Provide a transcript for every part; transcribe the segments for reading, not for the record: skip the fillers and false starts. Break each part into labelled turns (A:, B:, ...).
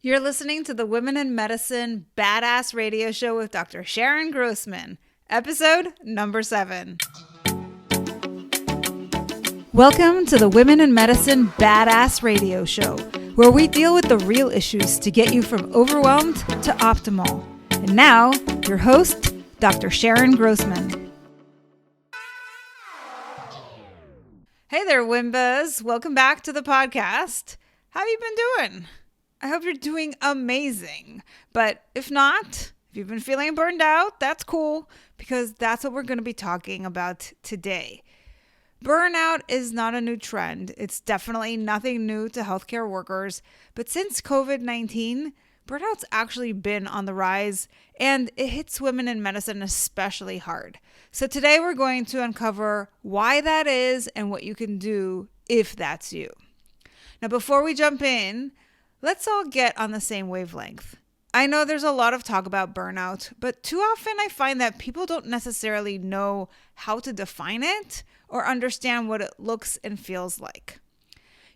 A: You're listening to the Women in Medicine Badass Radio Show with Dr. Sharon Grossman, episode number 7. Welcome to the Women in Medicine Badass Radio Show, where we deal with the real issues to get you from overwhelmed to optimal. And now, your host, Dr. Sharon Grossman. Hey there, Wimbas. Welcome back to the podcast. How have you been doing? I hope you're doing amazing. But if not, if you've been feeling burned out, that's cool, because that's what we're going to be talking about today. Burnout is not a new trend. It's definitely nothing new to healthcare workers. But since COVID-19, burnout's actually been on the rise, and it hits women in medicine especially hard. So today we're going to uncover why that is and what you can do if that's you. Now, before we jump in, let's all get on the same wavelength. I know there's a lot of talk about burnout, but too often I find that people don't necessarily know how to define it or understand what it looks and feels like.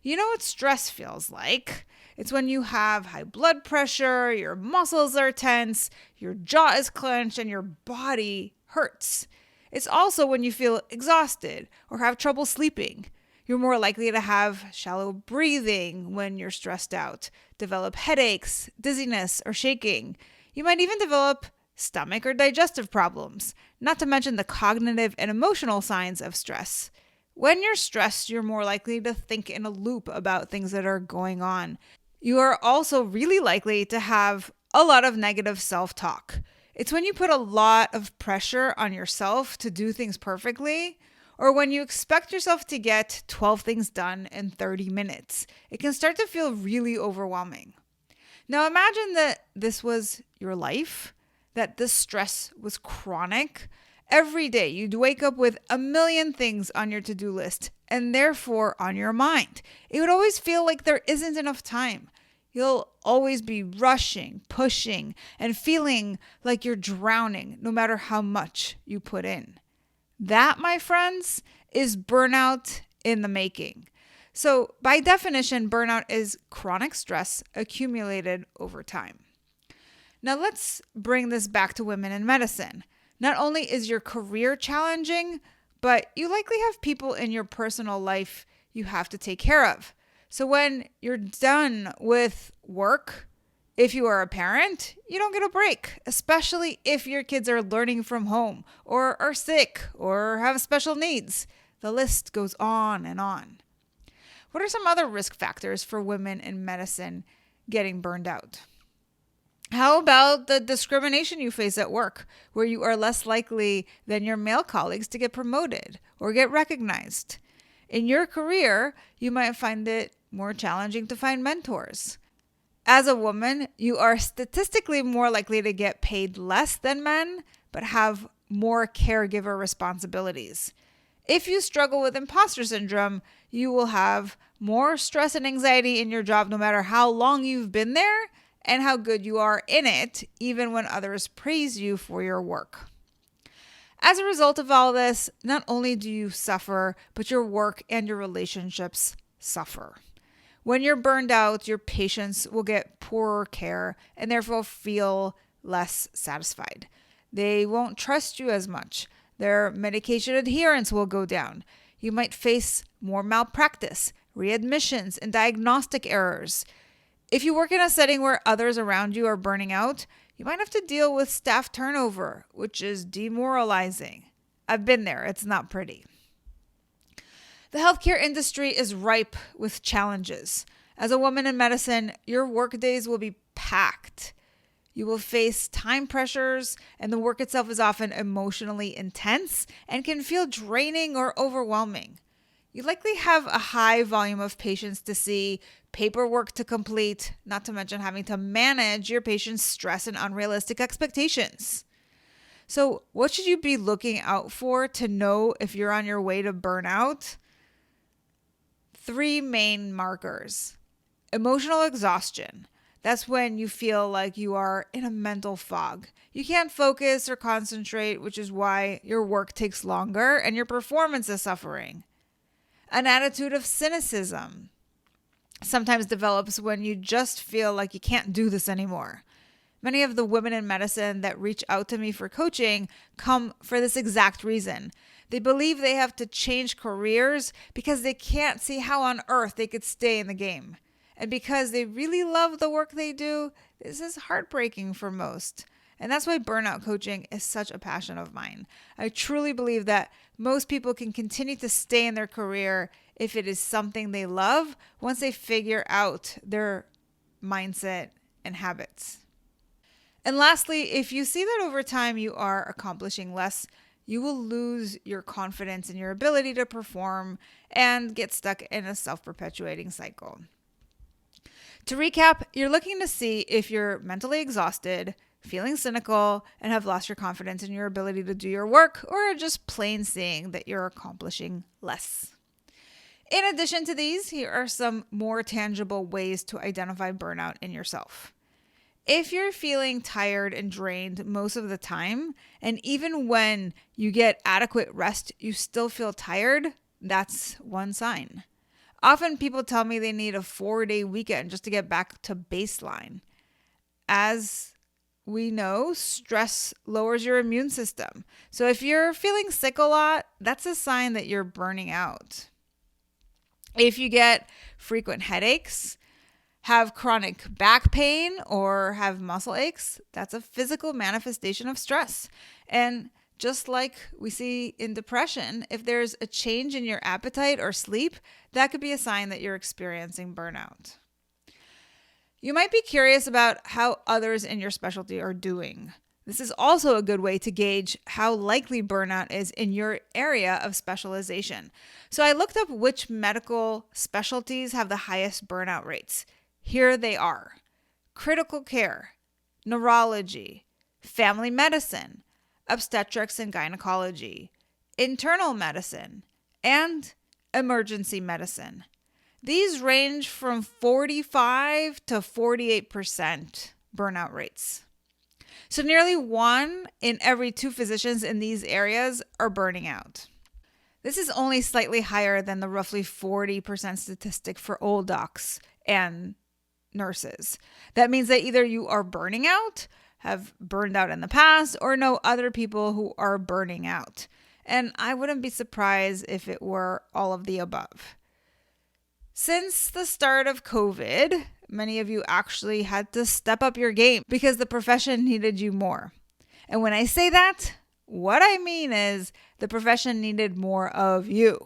A: You know what stress feels like? It's when you have high blood pressure, your muscles are tense, your jaw is clenched, and your body hurts. It's also when you feel exhausted or have trouble sleeping. You're more likely to have shallow breathing when you're stressed out, develop headaches, dizziness, or shaking. You might even develop stomach or digestive problems, not to mention the cognitive and emotional signs of stress. When you're stressed, you're more likely to think in a loop about things that are going on. You are also really likely to have a lot of negative self-talk. It's when you put a lot of pressure on yourself to do things perfectly, or when you expect yourself to get 12 things done in 30 minutes. It can start to feel really overwhelming. Now imagine that this was your life, that this stress was chronic. Every day you'd wake up with a million things on your to-do list and therefore on your mind. It would always feel like there isn't enough time. You'll always be rushing, pushing, and feeling like you're drowning no matter how much you put in. That, my friends, is burnout in the making. So by definition, burnout is chronic stress accumulated over time. Now let's bring this back to women in medicine. Not only is your career challenging, but you likely have people in your personal life you have to take care of. So when you're done with work, if you are a parent, you don't get a break, especially if your kids are learning from home or are sick or have special needs. The list goes on and on. What are some other risk factors for women in medicine getting burned out? How about the discrimination you face at work, where you are less likely than your male colleagues to get promoted or get recognized? In your career, you might find it more challenging to find mentors. As a woman, you are statistically more likely to get paid less than men, but have more caregiver responsibilities. If you struggle with imposter syndrome, you will have more stress and anxiety in your job no matter how long you've been there and how good you are in it, even when others praise you for your work. As a result of all this, not only do you suffer, but your work and your relationships suffer. When you're burned out, your patients will get poorer care and therefore feel less satisfied. They won't trust you as much. Their medication adherence will go down. You might face more malpractice, readmissions, and diagnostic errors. If you work in a setting where others around you are burning out, you might have to deal with staff turnover, which is demoralizing. I've been there. It's not pretty. The healthcare industry is ripe with challenges. As a woman in medicine, your work days will be packed. You will face time pressures, and the work itself is often emotionally intense and can feel draining or overwhelming. You likely have a high volume of patients to see, paperwork to complete, not to mention having to manage your patients' stress and unrealistic expectations. So, what should you be looking out for to know if you're on your way to burnout? 3 main markers. Emotional exhaustion. That's when you feel like you are in a mental fog. You can't focus or concentrate, which is why your work takes longer and your performance is suffering. An attitude of cynicism. sometimes develops when you just feel like you can't do this anymore. Many of the women in medicine that reach out to me for coaching come for this exact reason. They believe they have to change careers because they can't see how on earth they could stay in the game. And because they really love the work they do, this is heartbreaking for most. And that's why burnout coaching is such a passion of mine. I truly believe that most people can continue to stay in their career if it is something they love once they figure out their mindset and habits. And lastly, if you see that over time you are accomplishing less, you will lose your confidence in your ability to perform and get stuck in a self-perpetuating cycle. To recap, you're looking to see if you're mentally exhausted, feeling cynical, and have lost your confidence in your ability to do your work, or just plain seeing that you're accomplishing less. In addition to these, here are some more tangible ways to identify burnout in yourself. If you're feeling tired and drained most of the time, and even when you get adequate rest, you still feel tired, that's one sign. Often people tell me they need a 4-day weekend just to get back to baseline. As we know, stress lowers your immune system. So if you're feeling sick a lot, that's a sign that you're burning out. If you get frequent headaches, have chronic back pain, or have muscle aches, that's a physical manifestation of stress. And just like we see in depression, if there's a change in your appetite or sleep, that could be a sign that you're experiencing burnout. You might be curious about how others in your specialty are doing. This is also a good way to gauge how likely burnout is in your area of specialization. So I looked up which medical specialties have the highest burnout rates. Here they are: critical care, neurology, family medicine, obstetrics and gynecology, internal medicine, and emergency medicine. These range from 45 to 48% burnout rates. So nearly 1 in every 2 physicians in these areas are burning out. This is only slightly higher than the roughly 40% statistic for old docs and nurses. That means that either you are burning out, have burned out in the past, or know other people who are burning out. And I wouldn't be surprised if it were all of the above. Since the start of COVID, many of you actually had to step up your game because the profession needed you more. And when I say that, what I mean is the profession needed more of you.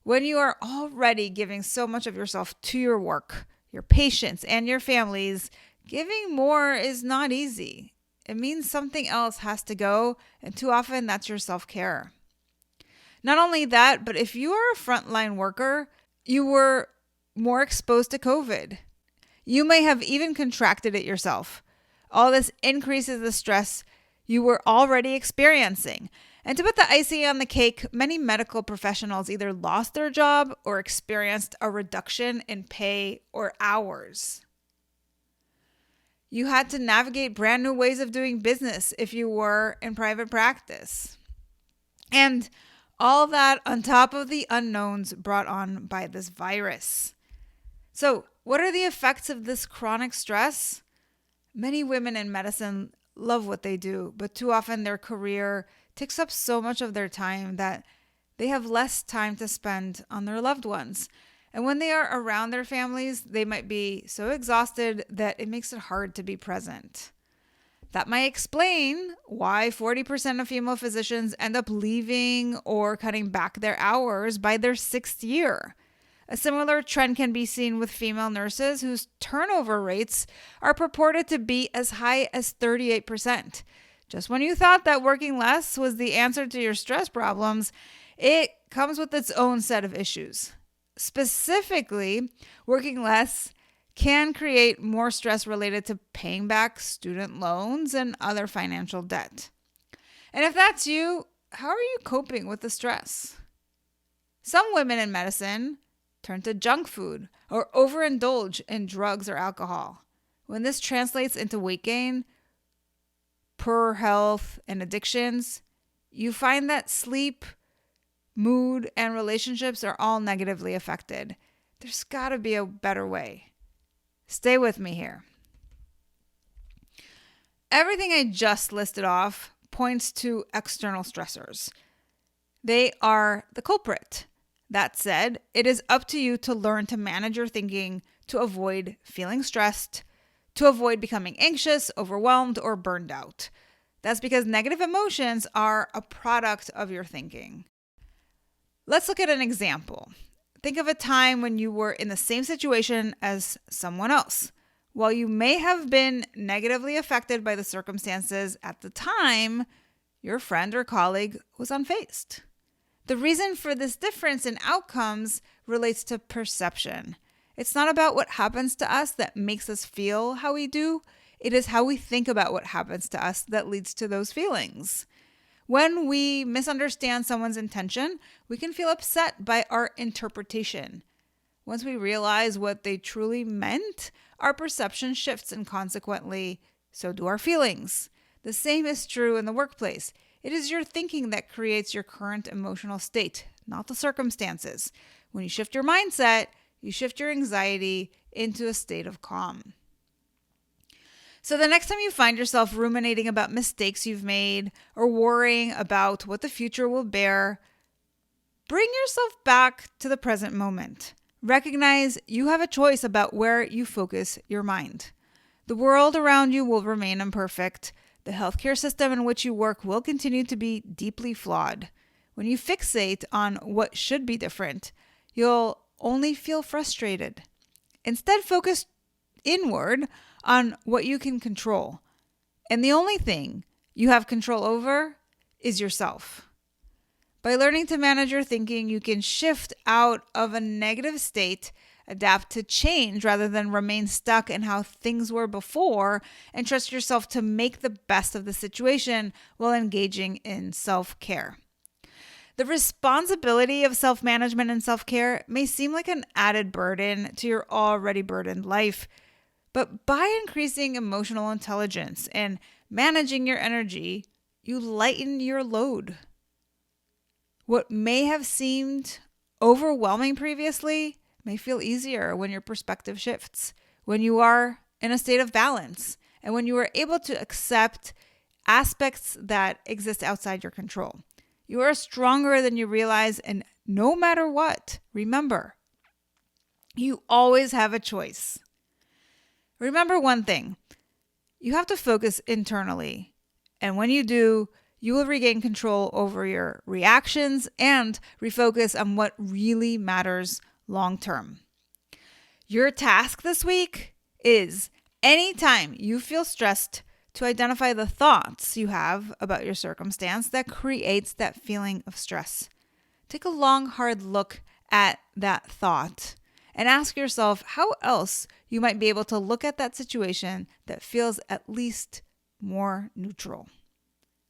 A: When you are already giving so much of yourself to your work, your patients, and your families, giving more is not easy. It means something else has to go, and too often that's your self-care. Not only that, but if you are a frontline worker, you were more exposed to COVID. You may have even contracted it yourself. All this increases the stress you were already experiencing. And to put the icing on the cake, many medical professionals either lost their job or experienced a reduction in pay or hours. You had to navigate brand new ways of doing business if you were in private practice. And all that on top of the unknowns brought on by this virus. So, what are the effects of this chronic stress? Many women in medicine love what they do, but too often their career takes up so much of their time that they have less time to spend on their loved ones. And when they are around their families, they might be so exhausted that it makes it hard to be present. That might explain why 40% of female physicians end up leaving or cutting back their hours by their 6th year. A similar trend can be seen with female nurses whose turnover rates are purported to be as high as 38%. Just when you thought that working less was the answer to your stress problems, it comes with its own set of issues. Specifically, working less can create more stress related to paying back student loans and other financial debt. And if that's you, how are you coping with the stress? Some women in medicine turn to junk food or overindulge in drugs or alcohol. When this translates into weight gain, poor health, and addictions, you find that sleep, mood, and relationships are all negatively affected. There's got to be a better way. Stay with me here. Everything I just listed off points to external stressors. They are the culprit. That said, it is up to you to learn to manage your thinking to avoid feeling stressed, to avoid becoming anxious, overwhelmed, or burned out. That's because negative emotions are a product of your thinking. Let's look at an example. Think of a time when you were in the same situation as someone else. While you may have been negatively affected by the circumstances at the time, your friend or colleague was unfazed. The reason for this difference in outcomes relates to perception. It's not about what happens to us that makes us feel how we do. It is how we think about what happens to us that leads to those feelings. When we misunderstand someone's intention, we can feel upset by our interpretation. Once we realize what they truly meant, our perception shifts, and consequently, so do our feelings. The same is true in the workplace. It is your thinking that creates your current emotional state, not the circumstances. When you shift your mindset, you shift your anxiety into a state of calm. So the next time you find yourself ruminating about mistakes you've made or worrying about what the future will bear, bring yourself back to the present moment. Recognize you have a choice about where you focus your mind. The world around you will remain imperfect. The healthcare system in which you work will continue to be deeply flawed. When you fixate on what should be different, you'll only feel frustrated. Instead, focus inward on what you can control. And the only thing you have control over is yourself. By learning to manage your thinking, you can shift out of a negative state, adapt to change rather than remain stuck in how things were before, and trust yourself to make the best of the situation while engaging in self-care. The responsibility of self-management and self-care may seem like an added burden to your already burdened life, but by increasing emotional intelligence and managing your energy, you lighten your load. What may have seemed overwhelming previously may feel easier when your perspective shifts, when you are in a state of balance, and when you are able to accept aspects that exist outside your control. You are stronger than you realize, and no matter what, remember, you always have a choice. Remember one thing, you have to focus internally, and when you do, you will regain control over your reactions and refocus on what really matters long term. Your task this week is anytime you feel stressed to identify the thoughts you have about your circumstance that creates that feeling of stress. Take a long, hard look at that thought and ask yourself how else you might be able to look at that situation that feels at least more neutral.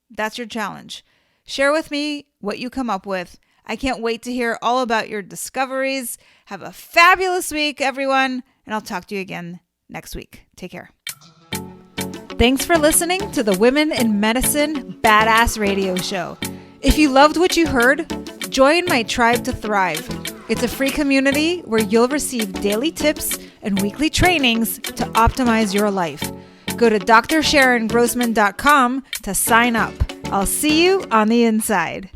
A: That's your challenge. Share with me what you come up with. I can't wait to hear all about your discoveries. Have a fabulous week, everyone, and I'll talk to you again next week. Take care. Thanks for listening to the Women in Medicine Badass Radio Show. If you loved what you heard, join my Tribe to Thrive. It's a free community where you'll receive daily tips and weekly trainings to optimize your life. Go to drsharongrossman.com to sign up. I'll see you on the inside.